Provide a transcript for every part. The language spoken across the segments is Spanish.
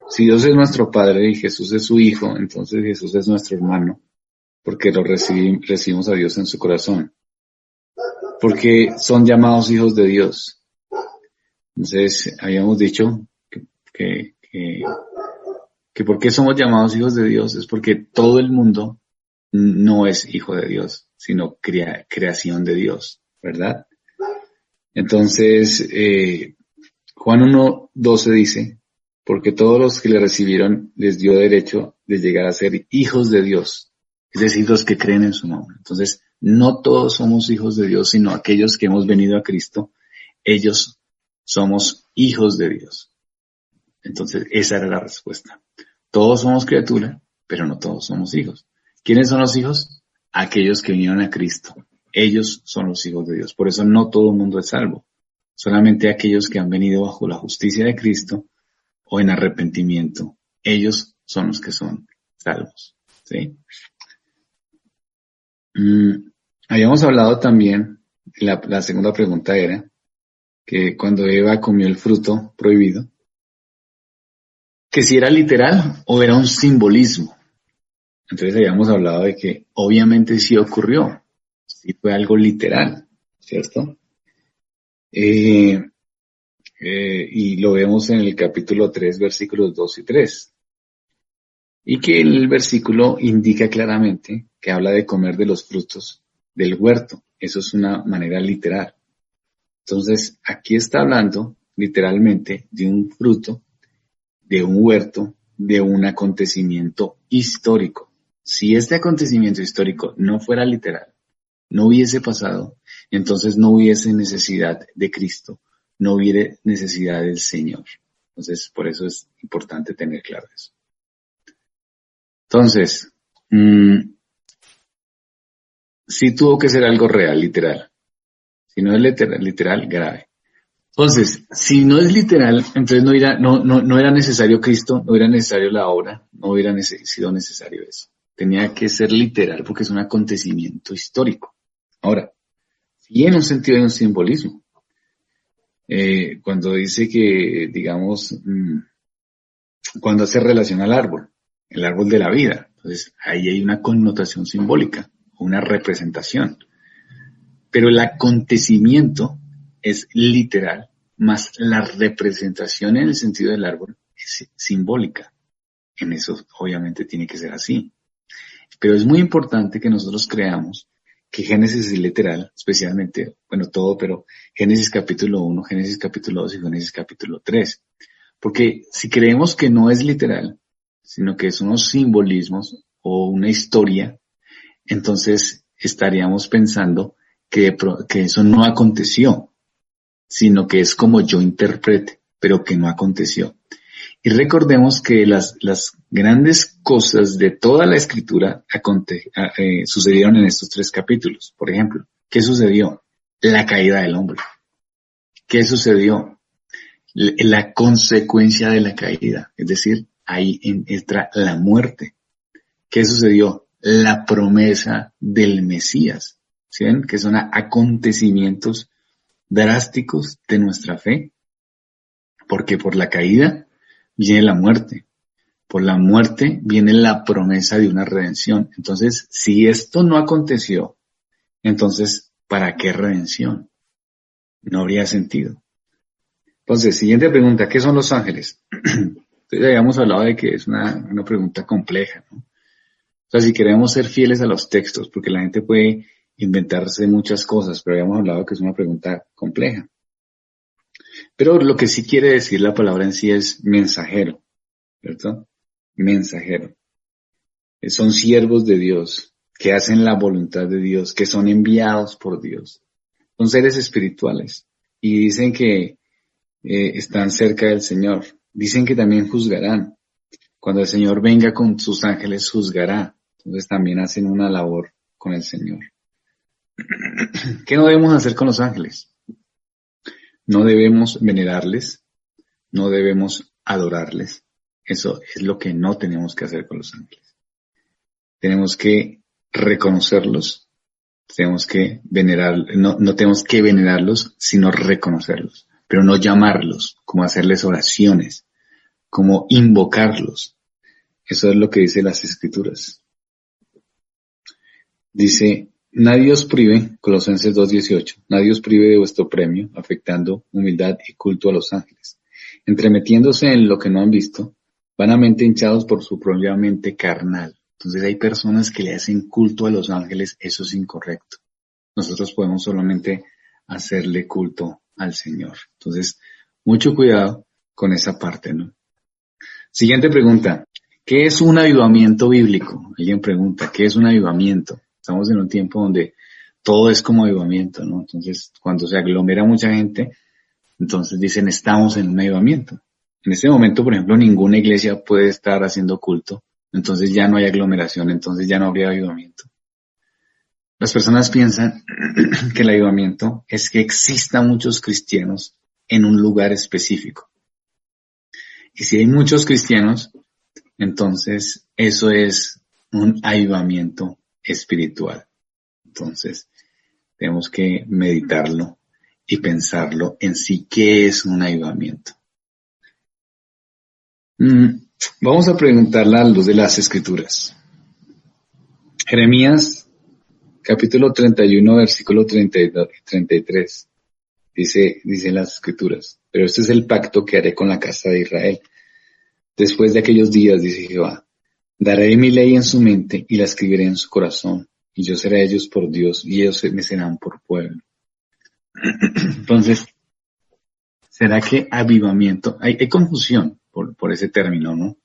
Si Dios es nuestro Padre y Jesús es su Hijo, entonces Jesús es nuestro hermano, porque recibimos a Dios en su corazón, porque son llamados hijos de Dios. Entonces, habíamos dicho que, que, que por qué somos llamados hijos de Dios es porque todo el mundo no es hijo de Dios, sino creación de Dios, ¿verdad? Entonces, Juan 1:12 dice, porque todos los que le recibieron les dio derecho de llegar a ser hijos de Dios, es decir, los que creen en su nombre. Entonces, no todos somos hijos de Dios, sino aquellos que hemos venido a Cristo, ellos somos hijos de Dios. Entonces, esa era la respuesta. Todos somos criatura, pero no todos somos hijos. ¿Quiénes son los hijos? Aquellos que vinieron a Cristo. Ellos son los hijos de Dios. Por eso no todo el mundo es salvo. Solamente aquellos que han venido bajo la justicia de Cristo o en arrepentimiento. Ellos son los que son salvos. ¿Sí? Habíamos hablado también, la segunda pregunta era, que cuando Eva comió el fruto prohibido, que si era literal o era un simbolismo. Entonces habíamos hablado de que obviamente sí ocurrió, sí fue algo literal, ¿cierto? Y lo vemos en el capítulo 3, versículos 2 y 3. Y que el versículo indica claramente que habla de comer de los frutos del huerto. Eso es una manera literal. Entonces, aquí está hablando literalmente de un fruto, de un huerto, de un acontecimiento histórico. Si este acontecimiento histórico no fuera literal, no hubiese pasado, entonces no hubiese necesidad de Cristo, no hubiera necesidad del Señor. Entonces, por eso es importante tener claro eso. Entonces, sí tuvo que ser algo real, literal. Si no es literal, grave. Entonces, si no es literal, entonces no era necesario Cristo, no era necesario la obra, no hubiera sido necesario eso. Tenía que ser literal porque es un acontecimiento histórico. Ahora, sí en un sentido hay un simbolismo. Cuando dice que, digamos, cuando hace relación al árbol, el árbol de la vida, entonces ahí hay una connotación simbólica, una representación. Pero el acontecimiento es literal, más la representación en el sentido del árbol es simbólica. En eso obviamente tiene que ser así. Pero es muy importante que nosotros creamos que Génesis es literal, especialmente, bueno, todo, pero Génesis capítulo 1, Génesis capítulo 2 y Génesis capítulo 3. Porque si creemos que no es literal, sino que son unos simbolismos o una historia, entonces estaríamos pensando que eso no aconteció, sino que es como yo interprete, pero que no aconteció. Y recordemos que las grandes cosas de toda la Escritura sucedieron en estos 3 capítulos. Por ejemplo, ¿qué sucedió? La caída del hombre. ¿Qué sucedió? La consecuencia de la caída, es decir, ahí entra la muerte. ¿Qué sucedió? La promesa del Mesías. ¿Sí ven? Que son acontecimientos drásticos de nuestra fe. Porque por la caída viene la muerte. Por la muerte viene la promesa de una redención. Entonces, si esto no aconteció, entonces, ¿para qué redención? No habría sentido. Entonces, siguiente pregunta, ¿qué son los ángeles? Entonces, ya habíamos hablado de que es una pregunta compleja, ¿no? O sea, si queremos ser fieles a los textos, porque la gente puede inventarse muchas cosas, pero habíamos hablado que es una pregunta compleja. Pero lo que sí quiere decir la palabra en sí es mensajero, ¿cierto? Mensajero. Son siervos de Dios, que hacen la voluntad de Dios, que son enviados por Dios. Son seres espirituales y dicen que están cerca del Señor. Dicen que también juzgarán. Cuando el Señor venga con sus ángeles, juzgará. Entonces también hacen una labor con el Señor. ¿Qué no debemos hacer con los ángeles? No debemos venerarles, no debemos adorarles. Eso es lo que no tenemos que hacer con los ángeles. Tenemos que reconocerlos, tenemos que no tenemos que venerarlos, sino reconocerlos, pero no llamarlos, como hacerles oraciones, como invocarlos. Eso es lo que dice las Escrituras. Dice, nadie os prive, Colosenses 2:18, nadie os prive de vuestro premio, afectando humildad y culto a los ángeles, entremetiéndose en lo que no han visto, vanamente hinchados por su propia mente carnal. Entonces hay personas que le hacen culto a los ángeles, eso es incorrecto. Nosotros podemos solamente hacerle culto al Señor. Entonces, mucho cuidado con esa parte, ¿no? Siguiente pregunta. ¿Qué es un avivamiento bíblico? Alguien pregunta, ¿qué es un avivamiento? Estamos en un tiempo donde todo es como avivamiento, ¿no? Entonces, cuando se aglomera mucha gente, entonces dicen, estamos en un avivamiento. En este momento, por ejemplo, ninguna iglesia puede estar haciendo culto, entonces ya no hay aglomeración, entonces ya no habría avivamiento. Las personas piensan que el avivamiento es que existan muchos cristianos en un lugar específico. Y si hay muchos cristianos, entonces eso es un avivamiento espiritual. Entonces, tenemos que meditarlo y pensarlo en sí, ¿qué es un avivamiento? Vamos a preguntarle a la luz de las Escrituras. Jeremías, capítulo 31, versículo 32 y 33. Dice las Escrituras, pero este es el pacto que haré con la casa de Israel. Después de aquellos días, dice Jehová, daré mi ley en su mente y la escribiré en su corazón, y yo seré a ellos por Dios, y ellos me serán por pueblo. Entonces, ¿será que avivamiento? Hay confusión por ese término, ¿no?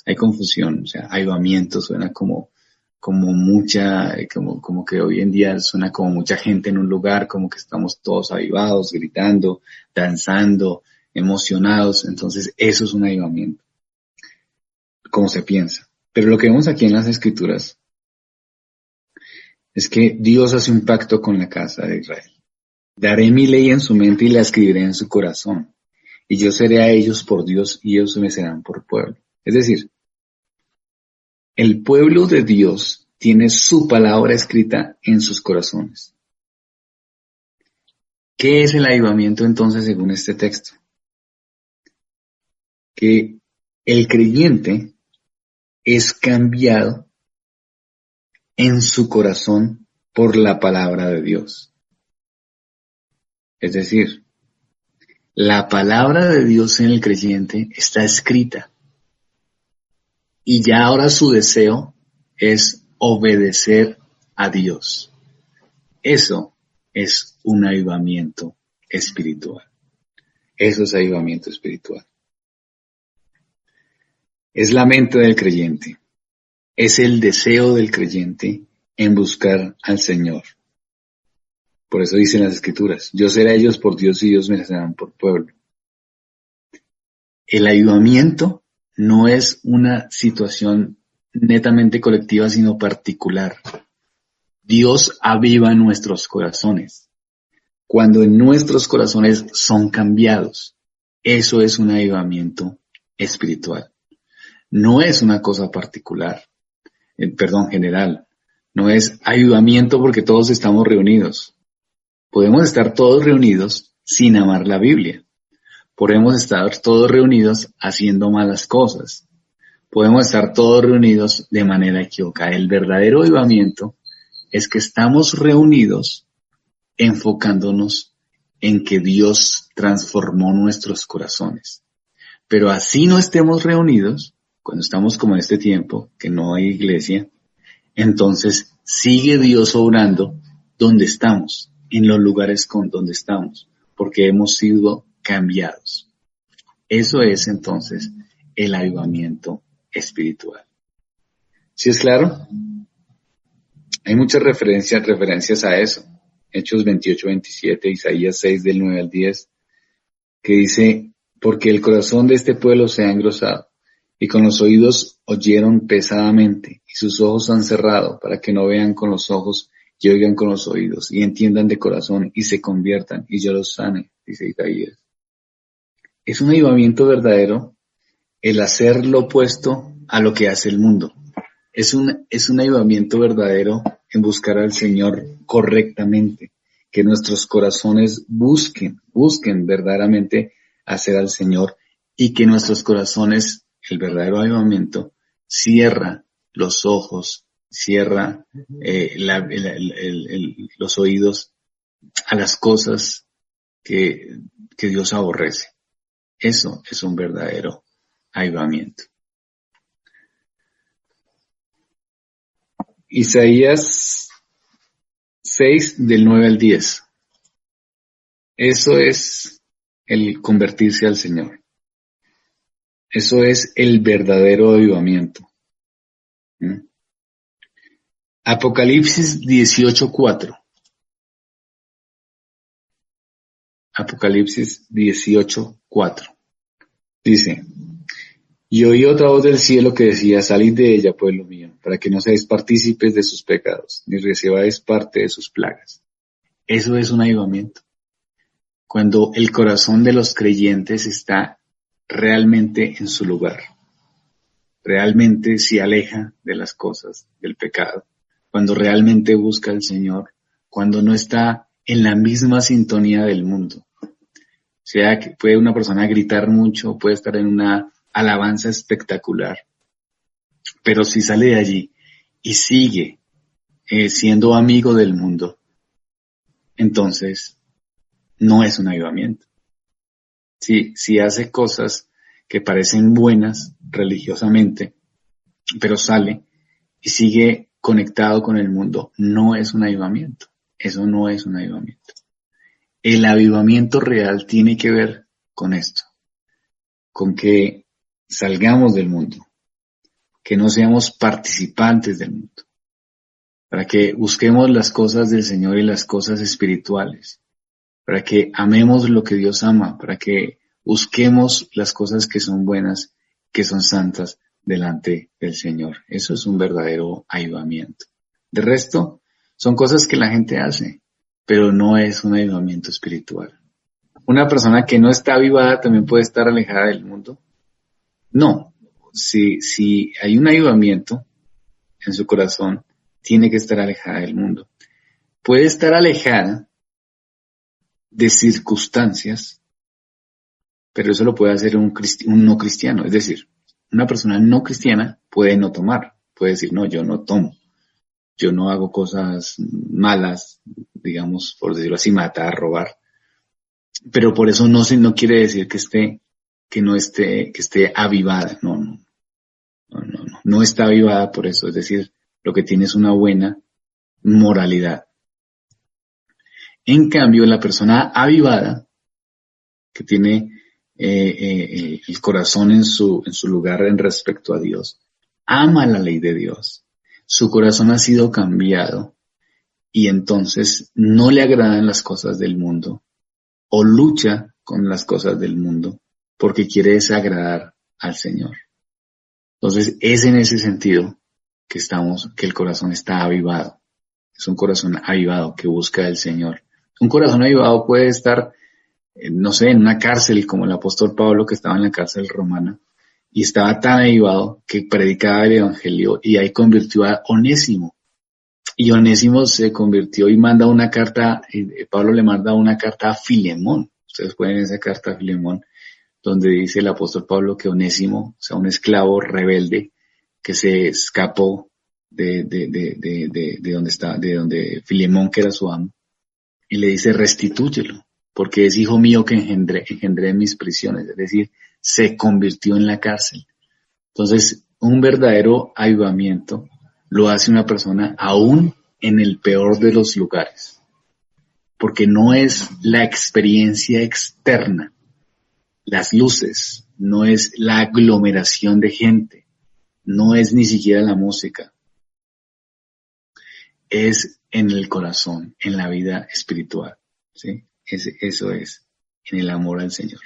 Hay confusión, o sea, avivamiento suena como mucha, como que hoy en día suena como mucha gente en un lugar, como que estamos todos avivados, gritando, danzando, emocionados, entonces eso es un avivamiento, como se piensa. Pero lo que vemos aquí en las Escrituras es que Dios hace un pacto con la casa de Israel. Daré mi ley en su mente y la escribiré en su corazón, y yo seré a ellos por Dios y ellos me serán por pueblo. Es decir, el pueblo de Dios tiene su palabra escrita en sus corazones. ¿Qué es el avivamiento entonces según este texto? Que el creyente es cambiado en su corazón por la palabra de Dios. Es decir, la palabra de Dios en el creyente está escrita y ya ahora su deseo es obedecer a Dios. Eso es un avivamiento espiritual. Eso es avivamiento espiritual. Es la mente del creyente. Es el deseo del creyente en buscar al Señor. Por eso dicen las Escrituras, yo seré a ellos por Dios y ellos me serán por pueblo. El avivamiento no es una situación netamente colectiva, sino particular. Dios aviva nuestros corazones. Cuando en nuestros corazones son cambiados, eso es un avivamiento espiritual. No es una cosa particular, general. No es avivamiento porque todos estamos reunidos. Podemos estar todos reunidos sin amar la Biblia. Podemos estar todos reunidos haciendo malas cosas. Podemos estar todos reunidos de manera equivocada. El verdadero avivamiento es que estamos reunidos enfocándonos en que Dios transformó nuestros corazones. Pero así no estemos reunidos, cuando estamos como en este tiempo, que no hay iglesia, entonces sigue Dios obrando donde estamos, en los lugares donde estamos, porque hemos sido cambiados. Eso es entonces el avivamiento espiritual. ¿Sí es claro? Hay muchas referencias a eso. Hechos 28-27, Isaías 6 del 9 al 10, que dice, porque el corazón de este pueblo se ha engrosado, y con los oídos oyeron pesadamente, y sus ojos han cerrado, para que no vean con los ojos y oigan con los oídos, y entiendan de corazón, y se conviertan, y yo los sane, dice Isaías. Es un avivamiento verdadero el hacer lo opuesto a lo que hace el mundo. Es un avivamiento verdadero en buscar al Señor correctamente, que nuestros corazones busquen verdaderamente hacer al Señor y que nuestros corazones, el verdadero avivamiento, cierra los ojos, cierra los oídos a las cosas que Dios aborrece. Eso es un verdadero avivamiento. Isaías 6, del 9 al 10. Eso es el convertirse al Señor. Eso es el verdadero avivamiento. ¿Mm? Apocalipsis 18:4. Apocalipsis 18:4. Dice: y oí otra voz del cielo que decía: salid de ella, pueblo mío, para que no seáis partícipes de sus pecados, ni recibáis parte de sus plagas. Eso es un avivamiento. Cuando el corazón de los creyentes está realmente en su lugar, realmente se aleja de las cosas, del pecado, cuando realmente busca al Señor, cuando no está en la misma sintonía del mundo. O sea, que puede una persona gritar mucho, puede estar en una alabanza espectacular, pero si sale de allí y sigue siendo amigo del mundo, entonces no es un avivamiento. Si hace cosas que parecen buenas religiosamente, pero sale y sigue conectado con el mundo, no es un avivamiento. Eso no es un avivamiento. El avivamiento real tiene que ver con esto, con que salgamos del mundo, que no seamos participantes del mundo, para que busquemos las cosas del Señor y las cosas espirituales, para que amemos lo que Dios ama, para que busquemos las cosas que son buenas, que son santas delante del Señor. Eso es un verdadero avivamiento. De resto, son cosas que la gente hace, pero no es un avivamiento espiritual. ¿Una persona que no está avivada también puede estar alejada del mundo? No. Si hay un avivamiento en su corazón, tiene que estar alejada del mundo. Puede estar alejada de circunstancias, pero eso lo puede hacer un no cristiano. Es decir, una persona no cristiana puede no tomar, puede decir: no, yo no tomo, yo no hago cosas malas, digamos, por decirlo así, matar, robar, pero por eso no quiere decir que esté avivada. No está avivada por eso. Es decir, lo que tiene es una buena moralidad. En cambio, la persona avivada, que tiene el corazón en su lugar en respecto a Dios, ama la ley de Dios, su corazón ha sido cambiado y entonces no le agradan las cosas del mundo o lucha con las cosas del mundo porque quiere desagradar al Señor. Entonces es en ese sentido que el corazón está avivado. Es un corazón avivado que busca al Señor. Un corazón avivado puede estar, no sé, en una cárcel como el apóstol Pablo, que estaba en la cárcel romana y estaba tan avivado que predicaba el evangelio y ahí convirtió a Onésimo. Y Onésimo se convirtió y manda una carta, Pablo le manda una carta a Filemón. Ustedes pueden ver esa carta a Filemón, donde dice el apóstol Pablo que Onésimo, o sea, un esclavo rebelde que se escapó de donde Filemón, que era su amo, y le dice: restitúyelo, porque es hijo mío que engendré en mis prisiones. Es decir, se convirtió en la cárcel. Entonces, un verdadero avivamiento lo hace una persona aún en el peor de los lugares, porque no es la experiencia externa, las luces, no es la aglomeración de gente, no es ni siquiera la música, es en el corazón, en la vida espiritual, ¿sí? Eso es, en el amor al Señor.